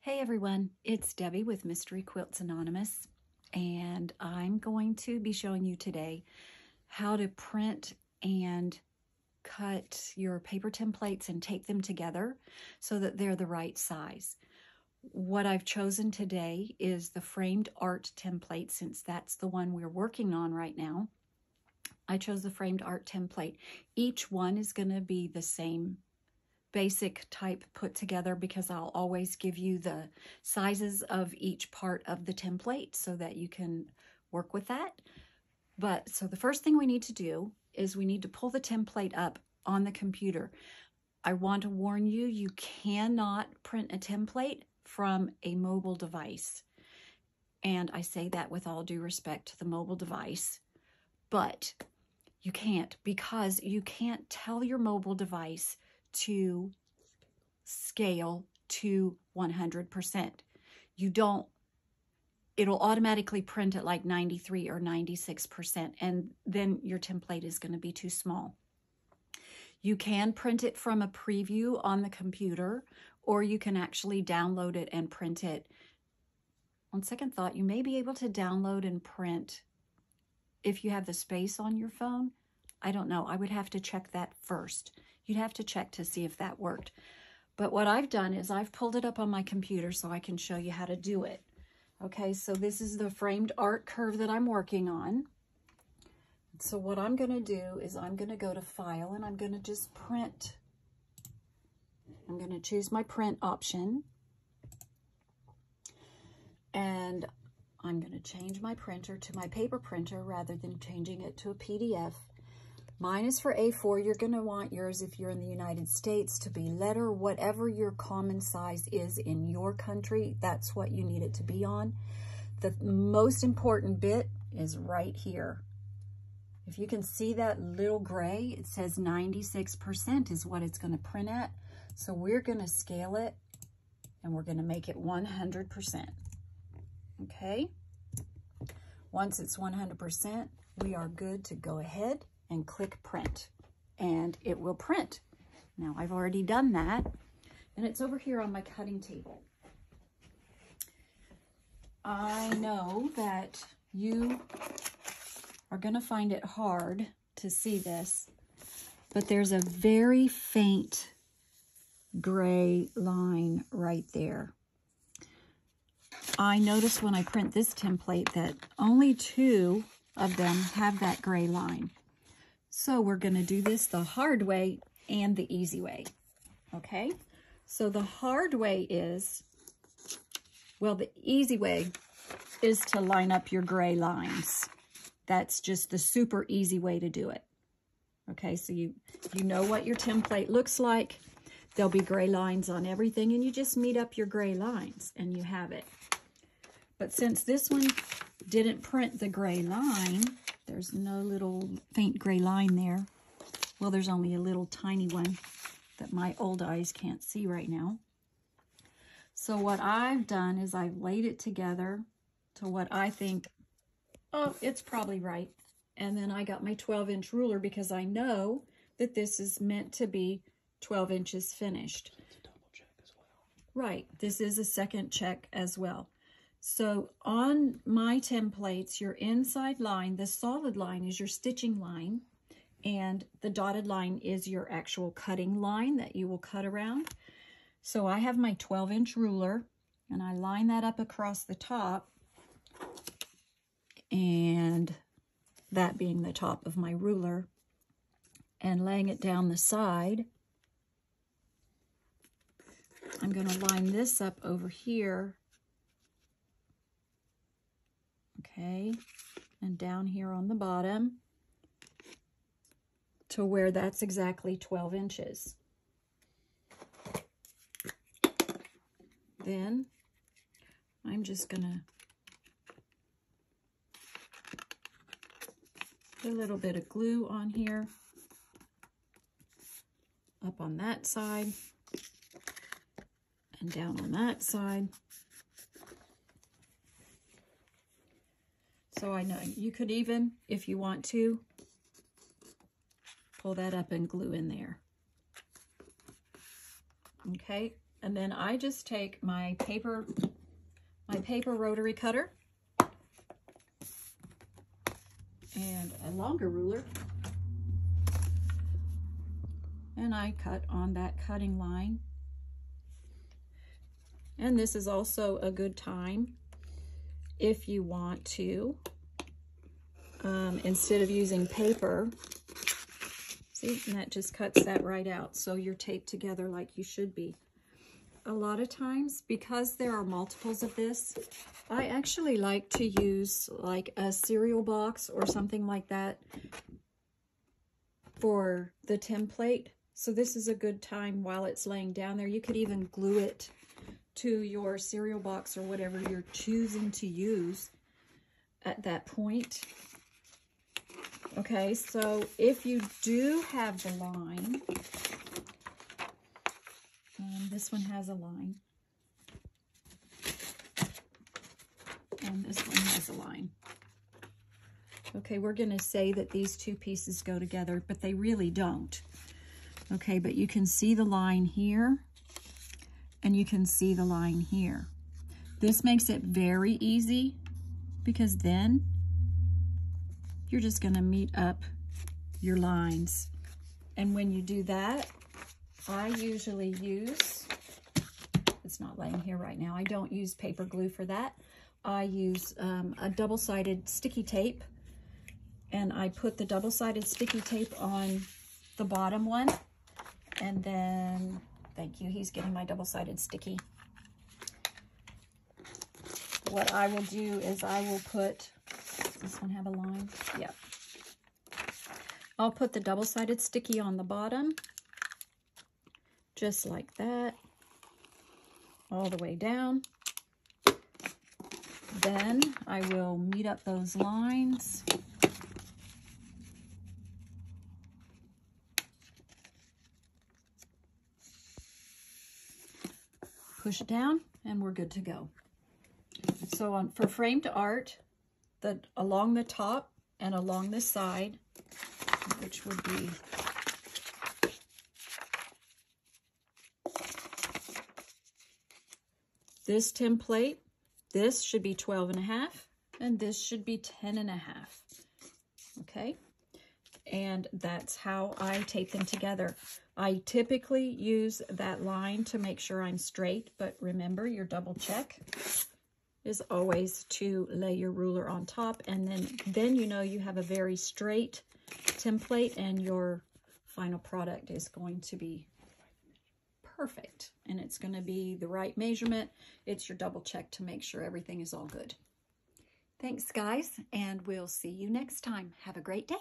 Hey everyone, it's Debbie with Mystery Quilts Anonymous, and I'm going to be showing you today how to print and cut your paper templates and take them together so that they're the right size. What I've chosen today is the framed art template, since that's the one we're working on right now. I chose the framed art template. Each one is going to be the same basic type put together because I'll always give you the sizes of each part of the template so that you can work with that. So the first thing we need to do is we need to pull the template up on the computer. I want to warn you, you cannot print a template from a mobile device. And I say that with all due respect to the mobile device, but you can't, because you can't tell your mobile device to scale to 100%. It'll automatically print at like 93 or 96%, and then your template is going to be too small. You can print it from a preview on the computer, or you can actually download it and print it. On second thought, you may be able to download and print if you have the space on your phone. I don't know. I would have to check that first. You'd have to check to see if that worked. But what I've done is I've pulled it up on my computer so I can show you how to do it. Okay, so this is the framed art curve that I'm working on. So what I'm going to do is I'm going to go to File, and I'm going to just print. I'm going to choose my print option. And I'm going to change my printer to my paper printer rather than changing it to a PDF. Mine is for A4. You're going to want yours, if you're in the United States, to be letter. Whatever your common size is in your country, that's what you need it to be on. The most important bit is right here. If you can see that little gray, it says 96% is what it's going to print at. So we're going to scale it, and we're going to make it 100%. Okay? Once it's 100%, we are good to go ahead and click print, and it will print. Now I've already done that, and it's over here on my cutting table. I know that you are going to find it hard to see this, but there's a very faint gray line right there. I noticed when I print this template that only 2 of them have that gray line. So we're going to do this the hard way and the easy way, okay? So the hard way is, well, the easy way is to line up your gray lines. That's just the super easy way to do it, okay? So you know what your template looks like. There'll be gray lines on everything, and you just meet up your gray lines, and you have it. But since this one didn't print the gray line, there's no little faint gray line there. Well, there's only a little tiny one that my old eyes can't see right now. So what I've done is I've laid it together to what I think, oh, it's probably right. And then I got my 12-inch ruler because I know that this is meant to be 12 inches finished. It's a double check as well. Right, this is a second check as well. So on my templates, your inside line, the solid line, is your stitching line, and the dotted line is your actual cutting line that you will cut around. So I have my 12-inch ruler, and I line that up across the top, and that being the top of my ruler, and laying it down the side. I'm going to line this up over here. Okay, and down here on the bottom to where that's exactly 12 inches. Then I'm just going to put a little bit of glue on here, up on that side, and down on that side. So I know you could even, if you want to, pull that up and glue in there. Okay, And then I just take my paper rotary cutter and a longer ruler, and I cut on that cutting line. And this is also a good time if you want to, instead of using paper, see, and that just cuts that right out. So you're taped together like you should be. A lot of times, because there are multiples of this, I actually like to use like a cereal box or something like that for the template. So this is a good time while it's laying down there. You could even glue it to your cereal box or whatever you're choosing to use at that point. Okay, so if you do have the line, this one has a line, and this one has a line. Okay, we're going to say that these two pieces go together, but they really don't. Okay, but you can see the line here, and you can see the line here. This makes it very easy, because then you're just going to meet up your lines. And when you do that, I usually use, it's not laying here right now, I don't use paper glue for that. I use a double-sided sticky tape, and I put the double-sided sticky tape on the bottom one, and then, thank you, he's getting my double-sided sticky. What I will do is I will put, does this one have a line? Yeah. I'll put the double-sided sticky on the bottom, just like that, all the way down. Then I will meet up those lines. Push it down, and we're good to go. So for framed art, along the top and along the side, which would be this template, this should be 12.5, and this should be 10.5. Okay, and that's how I tape them together. I typically use that line to make sure I'm straight, but remember, your double check is always to lay your ruler on top, and then you know you have a very straight template, and your final product is going to be perfect, and it's going to be the right measurement. It's your double check to make sure everything is all good. Thanks, guys, and we'll see you next time. Have a great day.